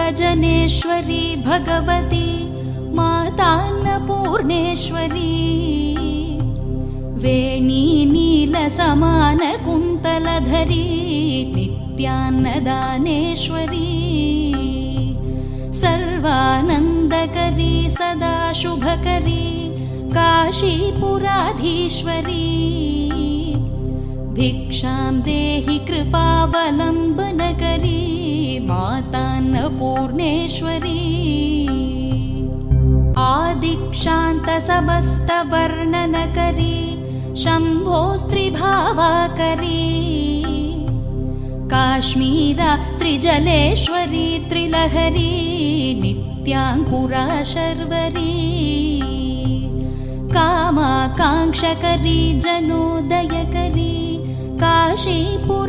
सर्वजनेश्वरी भगवती मातान्नपूर्णेश्वरी वेणी नीलसमानकुन्तलधरी नित्यान्नदानेश्वरी सर्वानन्दकरी सदा शुभकरी काशीपुराधीश्वरी भिक्षां देहि कृपावलम्बनकरी मातान्नपूर्णेश्वरी आदिक्षान्तसमस्तवर्णनकरी शम्भोस्त्रिभावाकरी काश्मीरा त्रिजलेश्वरी त्रिलहरी नित्याङ्कुरा शर्वरी कामाकाङ्क्षकरी जनोदयकरी काशीपुराधीश्वरी